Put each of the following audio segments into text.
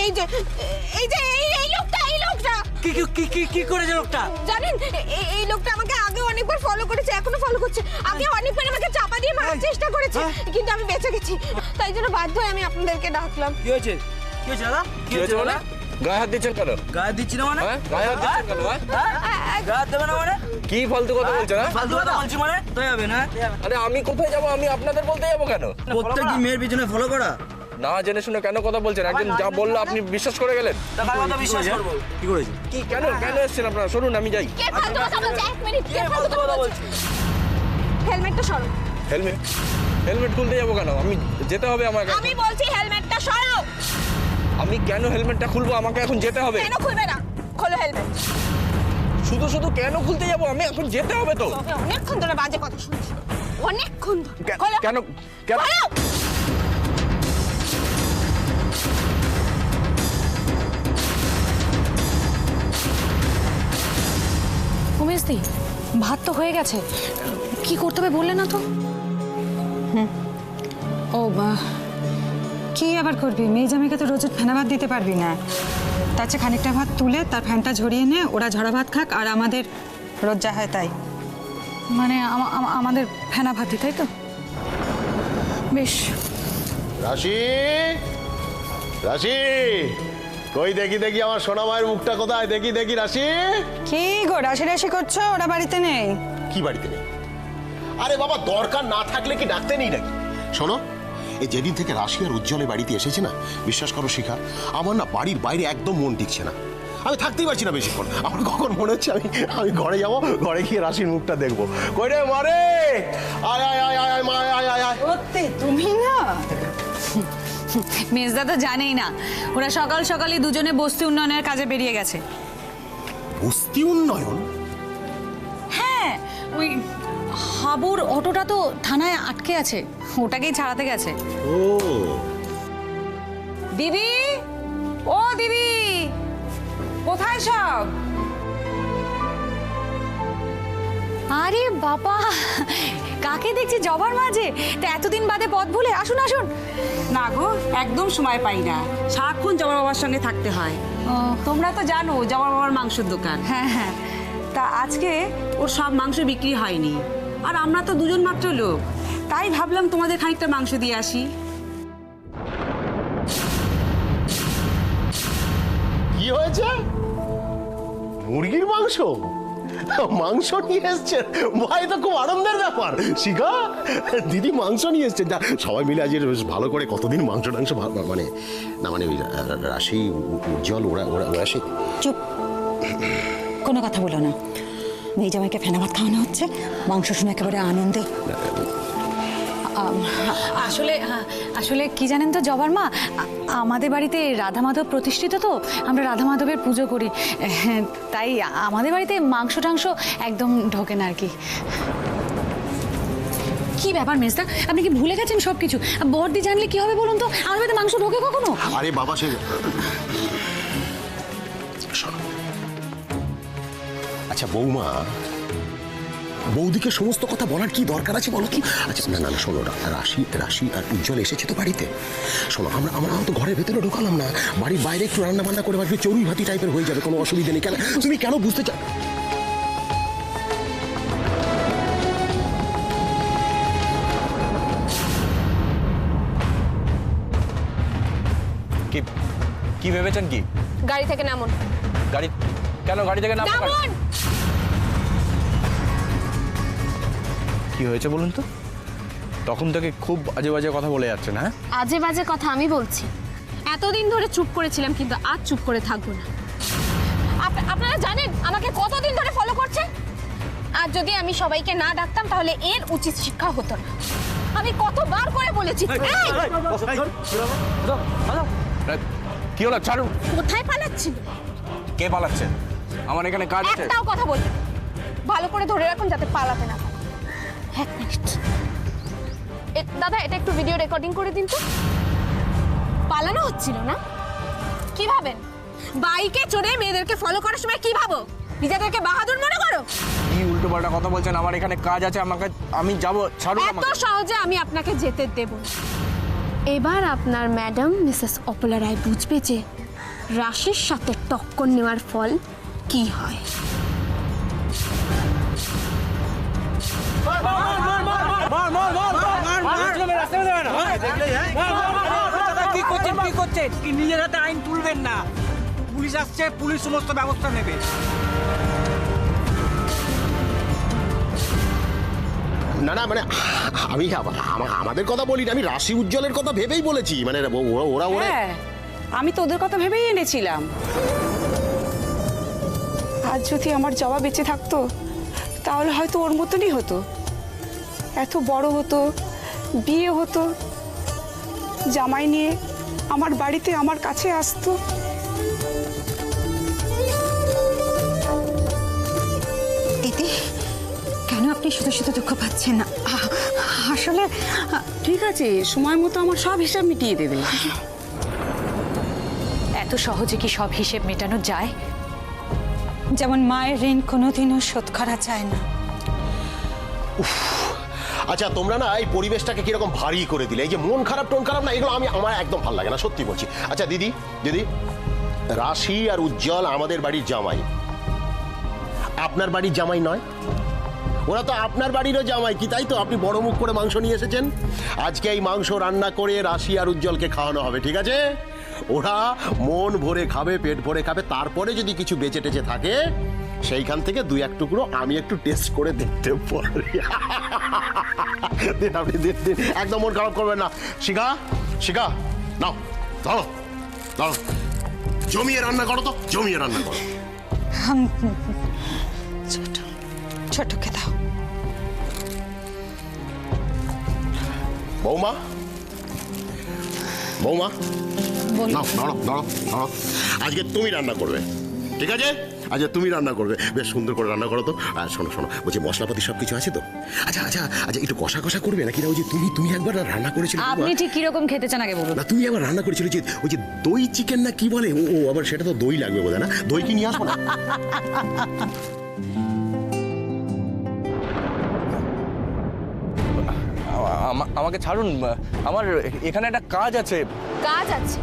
এই যে এই লোকটা কি করেছে লোকটা? জানেন, এই লোকটা আমাকে আগে অনেকবার ফলো করেছে, এখনো ফলো করছে। আগে অনেকবার আমাকে চাপা দিয়ে মারার চেষ্টা করেছে, কিন্তু আমি বেঁচে গেছি। তাই জন্য বাধ্য হয়ে আমি আপনাদেরকে ডাকলাম। কি হয়েছে দাদা? কি হয়েছে মানে? গায়ে হাত দিচ্ছেন কেন? গায়ে দিচ্ছি না মানে? গায়ে হাত দিচ্ছেন কেন? গায়ে হাত দেবে না মানে? কি ফালতু কথা বলছেন? ফালতু কথা বলছি মানে? তো যাবে না? আরে আমি কোথায় যাবো? আমি আপনাদের বলতে যাবো কেন? প্রত্যেকটি মেয়ের পিছনে ফলো করা? না জেনে শুনে কেন কথা বলছেন? একজন যা বললো আপনি বিশ্বাস করে গেলেন। তার কথা বিশ্বাস করবো? কি করেছে? কি কেন এসেছেন আপনারা? শুনুন আমি যাই। কে ফালতু কথা বলছে? এক মিনিট, কে ফালতু কথা বলছে? হেলমেটটা সরাও। হেলমেট খুলতে যাবো কেন? আমি যেতে হবে আমাকে। আমি বলছি হেলমেটটা সরাও। আমি কেন হেলমেটটা খুলবো? আমাকে এখন যেতে হবে। কেন খুলবে না? খোলো হেলমেট। শুধু কেন খুলতে যাবো? আমি এখন যেতে হবে তো। তবে অনেকক্ষণ ধরে বাজে কথা শুনছি, অনেকক্ষণ ধরে। খোলো। কেন খোলো। উমেশদি, ভাত তো হয়ে গেছে, কি করতে হবে বললে না তো? ও বা, কি আবার করবি? মেয়ে জামাইকে তো রোজ ফেনা ভাত দিতে পারবি না। তার চেয়ে খানিকটা ভাত তুলে তার ফ্যানটা ঝরিয়ে নে, ওরা ঝরা ভাত খাক, আর আমাদের রোজ যা হয় তাই। মানে আমাদের ফেনা ভাতি, তাই তো? বেশ। রাশি, রাশি, কই দেখি আমার সোনা মায়ের মুখটা কোথায়? দেখি রাশি। কি গো রাশি করছো? ওরা বাড়িতে নেই? কি বাড়িতে নেই? আরে বাবা, দরকার না থাকলে কি ডাকতে নেই নাকি? শোনো, এই যেদিন থেকে রাশি আর উজ্জ্বলের বাড়িতে এসেছে না, বিশ্বাস করো শিখা, আমার না বাড়ির বাইরে একদম মন টিকছে না। আমি থাকতেই পারছি না বেশিক্ষণ। আমার কখন মনে হচ্ছে আমি ঘরে যাবো, ঘরে গিয়ে রাশির মুখটা দেখবো। কই রে মারে, আয় আয় আয় আয় মা, আয় আয় আয়। সত্যি তুমি না? মেজদা তো জানেই না, ওরা সকাল সকালই দুজনে বস্তি উন্নয়নের কাজে বেরিয়ে গেছে। বস্তি উন্নয়ন? হ্যাঁ, ওই হাবুর অটোটা তো থানায় আটকে আছে, ওটাকেই ছাড়াতে গেছে। ও দিদি, ও দিদি, কোথায় সব? আরে বাবা, কাকে দেখছি জবার মাঝে? তা এতদিন বাদে পথ ভুলে আসুন। না গো, একদম সময় পাই না, সারাক্ষণ জবার বাবার সঙ্গে থাকতে হয়। তোমরা তো জানো জবার বাবার মাংসের দোকান। হ্যাঁ। তা আজকে ওর সব মাংস বিক্রি হয়নি, আর আমরা তো দুজন মাত্র লোক, তাই ভাবলাম তোমাদের খানিকটা মাংস দিয়ে আসি। কি হয়েছে? মুরগির মাংস? মাংস নিয়ে এসছেন ভাই, তো খুব আনন্দের ব্যাপার। শিখা, দিদি মাংস নিয়ে এসছেন। যা, সবাই মিলে আজ বেশ ভালো করে কতদিন মাংস মানে না মানে ওই রাশি উজ্জ্বল ওরা আসে। চুপ, কোনো কথা বলো না। মেয়ে জামাইকে ফেনা ভাত খাওয়ানো হচ্ছে, মাংস শুনে একেবারে আনন্দে। আসলে কি জানেন তো জবার মা, আমাদের বাড়িতে রাধা মাধব প্রতিষ্ঠিত, তো আমরা রাধা মাধবের পুজো করি, তাই আমাদের বাড়িতে মাংস টাংস একদম ঢোকে না আর কি। কি ব্যাপার মেজদা, আপনি কি ভুলে গেছেন সবকিছু? বড়দি জানলে কি হবে বলুন তো? আমার বাড়িতে মাংস ঢোকে কখনো? আরে বাবা, সে আচ্ছা বৌমা, বৌদিকে সমস্ত কথা বলার কি দরকার আছে বলো তো? আচ্ছা না শোনো, রাশি আর উজ্জ্বল এসেছে তো বাড়িতে। শোনো, আমরা তো ঘরের ভেতরে ঢোকালাম না, বাড়ির বাইরে একটু রান্না বান্না করে বাড়ি চড়ুই ভাতি টাইপের হয়ে যাবে, কোনো অসুবিধা নেই। কেন তুমি কেন বুঝতে চাও? কি ভেবেছেন? কি গাড়ি থেকে নামুন। গাড়ি থেকে নামবো? নামুন। কি হয়েছে বলুন তো? তখন থেকে খুব আজে বাজে কথা বলে যাচ্ছেন। হ্যাঁ, আজে বাজে কথা আমি বলছি? এতদিন ধরে চুপ করেছিলাম, কিন্তু আজ চুপ করে থাকবো না। আপনারা জানেন আমাকে কতদিন ধরে ফলো করছে? আর যদি আমি সবাইকে না ডাকতাম তাহলে এর উচিত শিক্ষা হতো না। আমি কতবার করে বলেছি। কি হলো? ছাড়ুন। কোথায় পালাচ্ছি? কে পালাচ্ছে? আমার এখানে কাজ আছে। একটাও কথা বলবেন, ভালো করে ধরে রাখুন যাতে পালাতে না পারে। এক মিনিট দাদা, এটা একটু ভিডিও রেকর্ডিং করে দিন তো। পালানো হচ্ছিল না? কি ভাবেন? বাইকে চড়ে মেয়েদেরকে ফলো করার সময় কি ভাবো? নিজেদেরকে বাহাদুর মনে করো? কি উল্টো পাল্টা কথা বলছেন? আমার এখানে কাজ আছে, আমি যাব। ছাড়ুন এত আমাকে। সহজে আমি আপনাকে যেতে দেব না। এবার আপনার ম্যাডাম মিসেস অপলা রায় বুঝবে যে রাশির সাথে টক্কর নেওয়ার ফল কি হয়। কি করছেন কি নিজের হাতে আইন তুলবেন না, পুলিশ আসছে, পুলিশ সমস্ত ব্যবস্থা নেবে। না না মানে আমি আমাদের কথা বলিনি, আমি রাশি উজ্জ্বলের কথা ভেবেই বলেছি, মানে ওরা ওরা হ্যাঁ, আমি তো ওদের কথা ভেবেই এনেছিলাম। আজ যদি আমার জবা বেঁচে থাকতো তাহলে হয়তো ওর মতনই হতো, এত বড় হতো, বিয়ে হতো, জামাই নিয়ে আমার বাড়িতে আমার কাছে আসতো। দিদি কেন আপনি শুধু শুধু দুঃখ পাচ্ছেন না? আসলে ঠিক আছে, সময় মতো আমার সব হিসাব মিটিয়ে দেবে। এত সহজে কি সব হিসেব মেটানো যায়? যেমন মায়ের ঋণ কোনোদিনও শোধ করা যায় না। আচ্ছা তোমরা না এই পরিবেশটাকে কিরকম ভারী করে দিলে, এই যে মন খারাপ টোন খারাপ না, এগুলো আমার একদম ভালো লাগে না, সত্যি বলছি। আচ্ছা দিদি দিদি, রাশি আর উজ্জ্বল আমাদের বাড়ির জামাই, আপনার বাড়ির জামাই নয়, ওরা তো আপনার বাড়িরও জামাই, কি তাই তো? আপনি বড় মুখ করে মাংস নিয়ে এসেছেন, আজকে এই মাংস রান্না করে রাশি আর উজ্জ্বলকে খাওয়ানো হবে, ঠিক আছে? ওরা মন ভরে খাবে, পেট ভরে খাবে, তারপরে যদি কিছু বেঁচে টেচে থাকে সেইখান থেকে 2-1 টুকরো আমি একটু টেস্ট করে দেখতে পারি। দিন আপনি দিন, একদম মন খারাপ করবেন না। শিখা শিখা নাও, ধরো ধরো, জমিয়ে রান্না করো তো, জমিয়ে রান্না করো। ছোটকে দাও। বৌমা বৌমা নাও, ধরো ধরো ধরো, আজকে তুমি রান্না করবে, ঠিক আছে? আচ্ছা তুমি রান্না করবে, বেশ সুন্দর করে রান্না করো তো। আর শোনো শোনো, বলছি মশলাপাতি সব কিছু আছে তো? আচ্ছা আচ্ছা আচ্ছা, একটু কষা কষা করবে নাকি? না ওই যে তুমি একবার রান্না করেছিলে, আপনি ঠিক কিরকম খেতে চান আগে বলুন। না তুমি একবার রান্না করেছিলে যে ওই যে দই চিকেন না কি বলে, ও আবার সেটা তো দই লাগবে বোধহয়, না? দই কি নিয়ে আসবো না? আমাকে ছাড়ুন, আমার এখানে একটা কাজ আছে। কাজ আছে?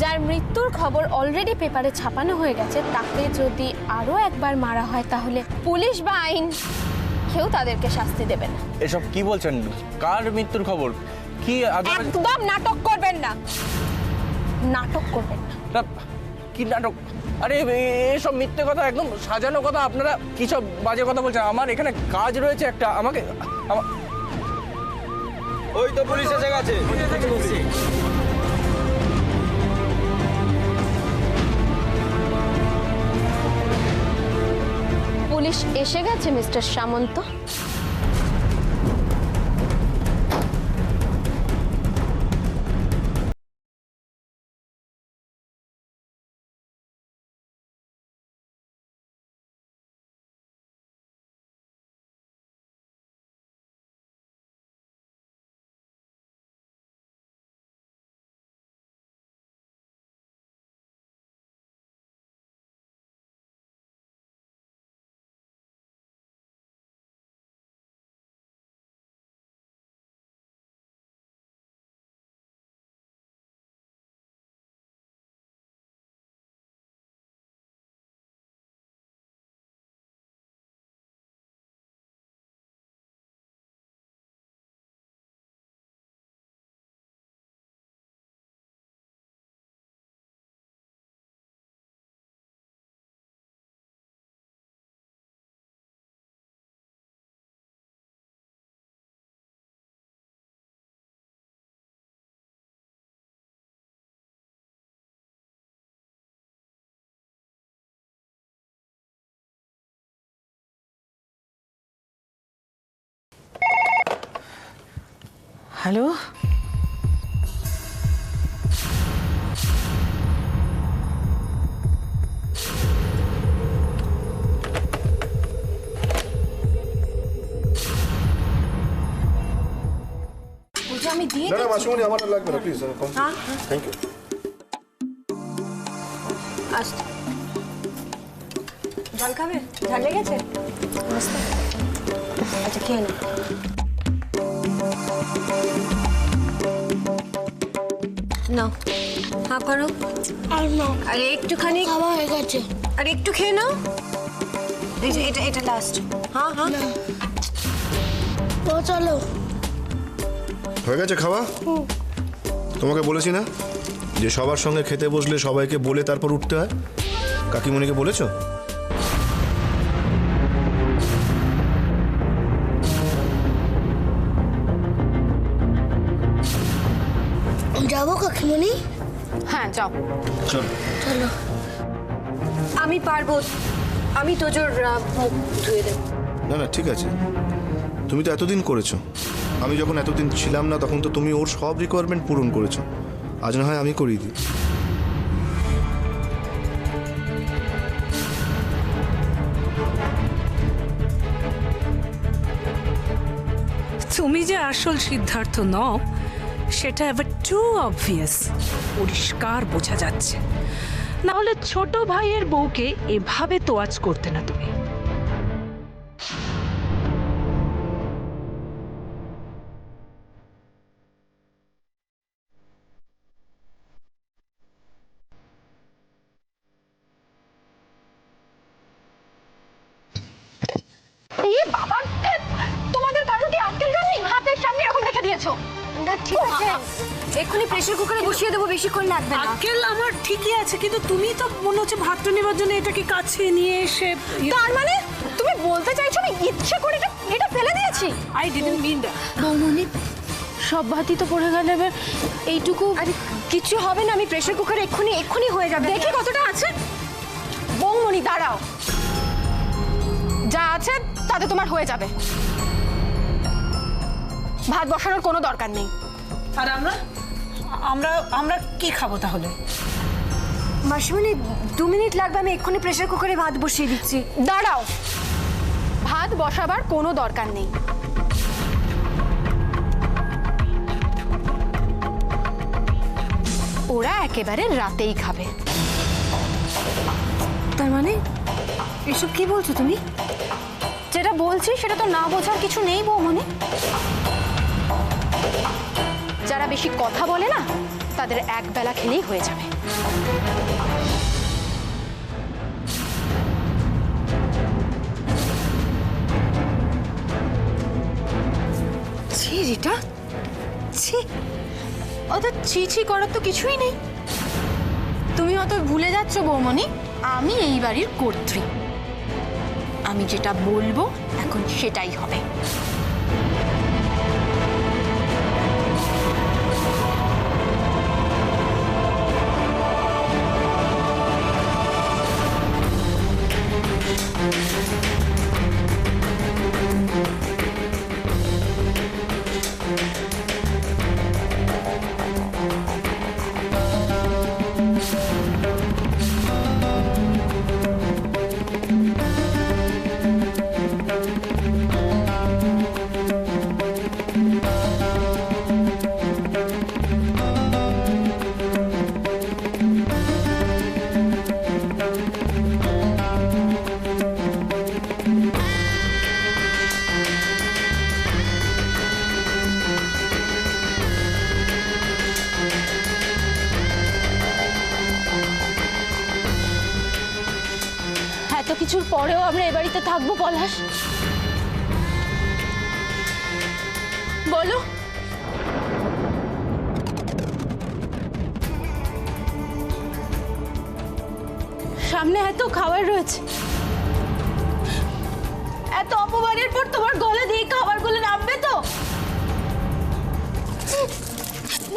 যার মৃত্যুর খবর অলরেডি পেপারে ছাপানো হয়ে গেছে তাকে যদি আরো একবার মারা হয় তাহলে পুলিশ বা আইন কেউ তাদেরকে শাস্তি দেবে না। এসব কি বলছেন? কার মৃত্যুর খবর? কি একদম নাটক করবেন না, নাটক করবেন না। কি নাটক? আরে এসব মিথ্যে কথা, একদম সাজানো কথা। আপনারা কি সব বাজে কথা বলছেন? আমার এখানে কাজ রয়েছে একটা, আমাকে ওই তো পুলিশ এসে গেছে। পুলিশ এসে গেছে মিস্টার সামন্ত। হ্যালো, আমি দিয়ে না না মাসুমনি, আমার আর লাগবে না, প্লিজ। Thank you. আসছি। জল খাবে? ঠান্ডা লেগেছে? আচ্ছা খেয়ে না। নাও হা করো আর না আরে একটুখানি খাওয়া হয়ে গেছে। আর একটু খেয়ে নাও এই যে এটা এটা লাস্ট হ্যাঁ হ্যাঁ তো চলো। হয়ে গেছে খাওয়া? তোমাকে বলেছি না যে সবার সঙ্গে খেতে বসলে সবাইকে বলে তারপর উঠতে হয়? কাকিমণিকে বলেছো? যাবো কাকিমণি? হ্যাঁ যাও। চলো। চলো। আমি পারবো আমি তোজোর মুখ ধুয়ে দেবো না না ঠিক আছে, তুমি তো এতদিন করেছো। আমি যখন এতদিন ছিলাম না তখন তো তুমি ওর সব রিকোয়ারমেন্ট পূরণ করেছো। আজ না হয় আমি করিয়ে দিই। তুমি যে আসল সিদ্ধার্থ নও সেটা এবার টু অবভিয়াস, পরিষ্কার বোঝা যাচ্ছে। না হলে ছোট ভাইয়ের বউকে এভাবে তোয়াজ করতে না তুমি। এই বাবা, তোমাদের কারো কি আক্কেল নেই? হাতের সামনে এরকম রেখে দিয়েছো। না ঠিক আছে এক্ষুনি প্রেসার কুকারে বসিয়ে দেবো, বেশিক্ষণ লাগবে না। আক্কেল আমার ঠিকই আছে, কিন্তু তুমি তো মনে হচ্ছে ভাতটা নেবার জন্য এটাকে কাছে নিয়ে এসে তার মানে তুমি বলতে চাইছো আমি ইচ্ছে করে এটা ফেলে দিয়েছি? I didn't mean that. বৌমনি, সব ভাতই তো পড়ে গেল, এবার এইটুকু। আরে কিছু হবে না, আমি প্রেসার কুকারে এক্ষুনি হয়ে যাবে। দেখি কতটা আছে। বৌমনি দাঁড়াও, যা আছে তাতে তোমার হয়ে যাবে। ভাত বসানোর কোনো দরকার নেই। আর আমরা আমরা আমরা কি খাবো তাহলে? মাসিমণি 2 মিনিট লাগবে, আমি এক্ষুনি প্রেসার কুকারে ভাত বসিয়ে দিচ্ছি। দাঁড়াও, ভাত বসাবার কোনো দরকার নেই। ওরা একেবারে রাতেই খাবে। তার মানে এসব কি বলছো তুমি? যেটা বলছি সেটা তো না বোঝার কিছু নেই বৌমনি। যারা বেশি কথা বলে না তাদের এক বেলা খেলেই হয়ে যাবে। ছি রিটা, ছি। অত ছি ছি করার তো কিছুই নেই। তুমি অত ভুলে যাচ্ছ বৌমনি, আমি এই বাড়ির কর্ত্রী। আমি যেটা বলবো এখন সেটাই হবে। এত কিছুর পরেও আমরা এ বাড়িতে থাকবো পলাশ? বলো। সামনে এত খাবার রয়েছে, এত অপমানের পর তোমার গলা দিয়ে খাবারগুলো নামবে তো?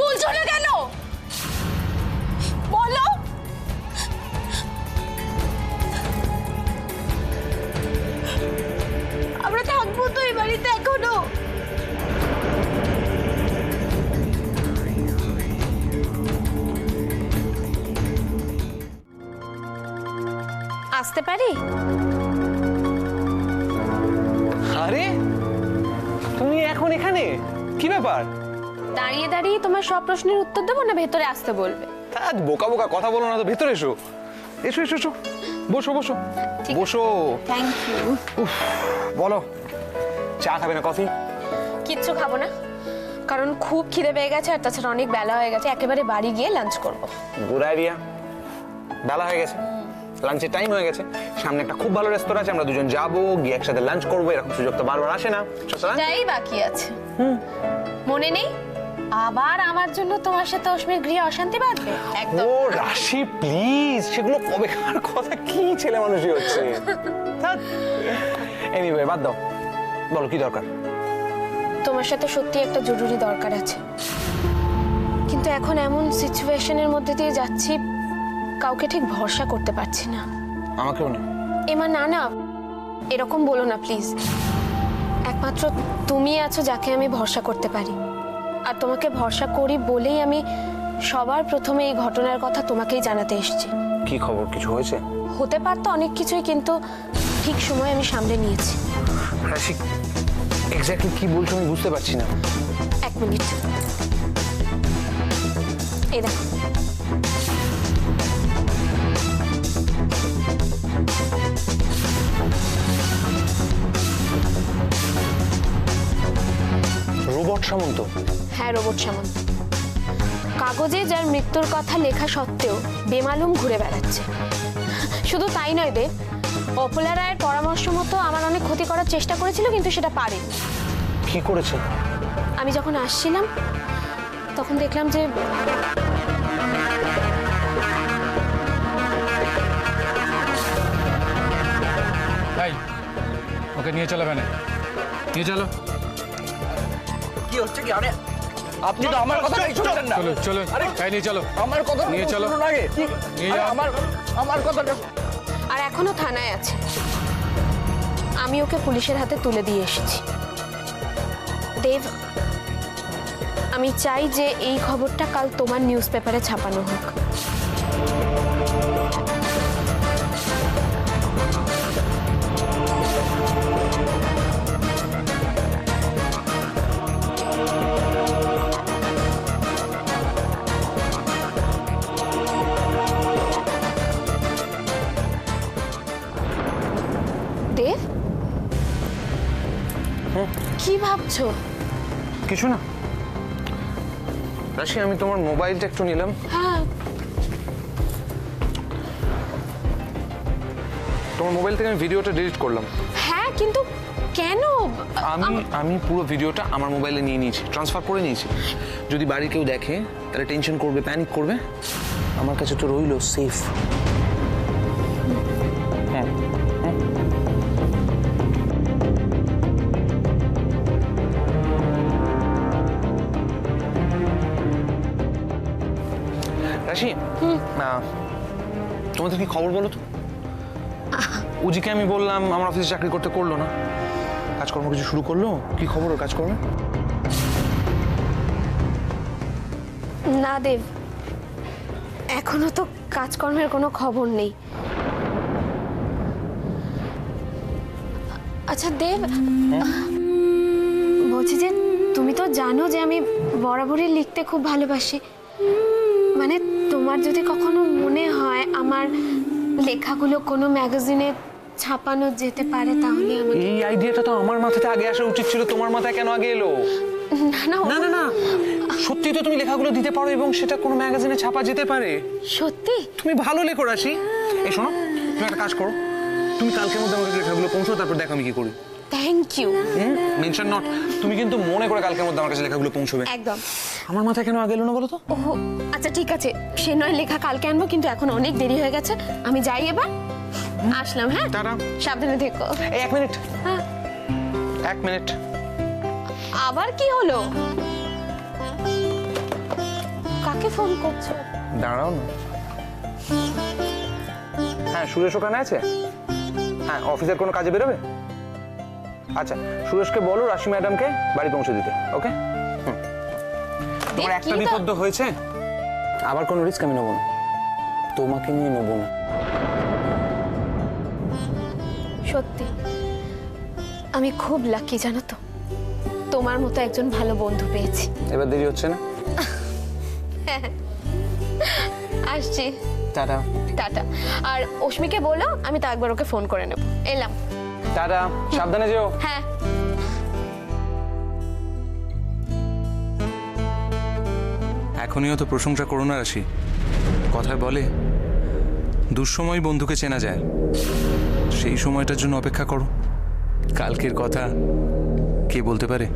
বলছো না কেন? বলো। আমরা থাকবো তো এই বাড়িতে এখনো? আসতে পারি? আরে তুমি এখন এখানে কি ব্যাপার? দাঁড়িয়ে দাঁড়িয়ে তোমার সব প্রশ্নের উত্তর দেবো না ভেতরে আসতে বলবে? বোকা বোকা কথা বলো না তো, ভেতরে এসো। এসো এসো এসো, বসো বসো বসো। Thank you. বলো, চা খাবে না কফি? কিচ্ছু খাবো না, কারণ খুব খিদে পেয়ে গেছে আর তাছাড়া অনেক বেলা হয়ে গেছে, একেবারে বাড়ি গিয়ে লাঞ্চ করব। Good idea. বেলা হয়ে গেছে, লাঞ্চের টাইম হয়ে গেছে, সামনে একটা খুব ভালো রেস্তোরাঁ আছে, আমরা দুজন যাবো, গিয়ে একসাথে লাঞ্চ করবো। এরকম সুযোগ তো বারবার আসে না। তাই বাকি আছে। মনে নেই আবার আমার জন্য তোমার সাথে অশ্মির গৃহে অশান্তি বাঁধবে? একদম। ও রাশি প্লিজ, সেগুলো কবেকার কথা, কি ছেলে মানুষই হচ্ছে। এনিওয়ে বাদ দাও, বলো কি দরকার? তোমার সাথে সত্যি একটা জরুরি দরকার আছে, কিন্তু এখন এমন সিচুয়েশনের মধ্যে দিয়ে যাচ্ছি কাউকে ঠিক ভরসা করতে পারছি না। আমাকেও না। এমা না না, এরকম বলো না প্লিজ। একমাত্র তুমি আছো যাকে আমি ভরসা করতে পারি, আর তোমাকে ভরসা করি বলেই আমি সবার প্রথমে এই ঘটনার কথা তোমাকেই জানাতে এসেছি। কি খবর, কিছু হয়েছে? হতে পারতো অনেক কিছুই, কিন্তু ঠিক সময় আমি সামলে নিয়েছি। রাশি এক্স্যাক্টলি কি বলছো আমি বুঝতে পারছি না। এক মিনিট, এই দেখো। রোবট সামন্ত? হ্যাঁ, রোবট সামন্ত। কাগজে যার মৃত্যুর কথা লেখা সত্ত্বেও বেমালুম ঘুরে বেড়াচ্ছে। শুধু তাই নয় দেব, অপলা রায়ের পরামর্শ মতো আমার অনেক ক্ষতি করার চেষ্টা করেছিল, কিন্তু সেটা পারেনি। কি করেছে? আমি যখন আসছিলাম তখন দেখলাম যে ওকে নিয়ে চলো, ভ্যানে নিয়ে চলো। কি হচ্ছে কি? আরে আপনি তো আমার কথা শুনছেন না। চলো চলো, আরে নিয়ে চলো, আমার কথা নিয়ে চলো। শুনুন আগে। নিয়ে যাও। আমার কথাটা। আর এখনো থানায় আছে। আমি ওকে পুলিশের হাতে তুলে দিয়ে এসেছি। দেব, আমি চাই যে এই খবরটা কাল তোমার নিউজ পেপারে ছাপানো হোক। দেব, কি ভাবছো? কিছু না রাশি, আমি তোমার মোবাইলটা একটু নিলাম। হ্যাঁ, তোমার মোবাইল থেকে আমি ভিডিওটা ডিলিট করলাম। হ্যাঁ, কিন্তু কেন? আমি পুরো ভিডিওটা আমার মোবাইলে নিয়ে নিয়েছি, ট্রান্সফার করে নিয়েছি। যদি বাড়ির কেউ দেখে তাহলে টেনশন করবে, প্যানিক করবে। আমার কাছে তো রইলো সেফ। হ্যাঁ রাশি, তোমাদের কি খবর বলো তো? উজিকে আমি বললাম আমার অফিসে চাকরি করতে, করলো না। কাজকর্ম কিছু শুরু করলো? কি খবর ওর কাজকর্মে? না দেব, এখনো তো কাজকর্মের কোনো খবর নেই। আচ্ছা দেব, বলছি যে তুমি তো জানো যে আমি বরাবরই লিখতে খুব ভালোবাসি। মানে তোমার যদি কখনো মনে হয় আমার লেখাগুলো কোনো ম্যাগাজিনে ছাপানো যেতে পারে, তাহলে আমাকে। এই আইডিয়াটা তো আমার মাথাতে আগে আসা উচিত ছিল, তোমার মাথায় কেন আগে এলো? না না না না, সত্যি তো তুমি লেখাগুলো দিতে পারো এবং সেটা কোনো ম্যাগাজিনে ছাপা যেতে পারে। সত্যি? তুমি ভালো লেখো রাশি। এই শোনো, তুমি একটা কাজ করো, তুমি কালকের মধ্যে আমাকে লেখাগুলো পৌঁছো, তারপর দেখো আমি কি করি। Thank you. Mention not. তুমি কিন্তু মনে করে কালকের মধ্যে আমার কাছে লেখাগুলো পৌঁছবে। একদম। আমার মাথায় কেন আগে এলো না বলো তো? ওহ আচ্ছা ঠিক আছে, সে নয় লেখা কালকে আনবো, কিন্তু এখন অনেক দেরি হয়ে গেছে। আমি যাই এবার, আসলাম। হ্যাঁ, টাটা। সাবধানে থেকো। এই 1 মিনিট। হ্যাঁ, 1 মিনিট। আবার কি হলো? কাকে ফোন করছো? দাঁড়াও না। হ্যাঁ, সুরেশ ওখানে আছে? হ্যাঁ, অফিসের কোনো কাজে বেরোবে? আচ্ছা, সুরেশকে বলো রাশি ম্যাডামকে বাড়ি পৌঁছে দিতে। ওকে? তোমার একটা বিপদ হয়েছে, আবার কোনো রিস্ক আমি নেবো না, তোমাকে নিয়ে নেবো না। সত্যি আমি খুব লাকি, জানো তো, তোমার মতো একজন ভালো বন্ধু পেয়েছি। এবার দেরি হচ্ছে না? আসছি। টাটা। টাটা। আর অশ্মিকে বলো আমি তো একবার ওকে ফোন করে নেব। এলাম। টাটা, সাবধানে যেও। হ্যাঁ। এখনই তো প্রশংসা করো না রাশি। কথায় বলে দুঃসময় বন্ধুকে চেনা যায়, সেই সময়টার জন্য অপেক্ষা করো। কালকের কথা কে বলতে পারে?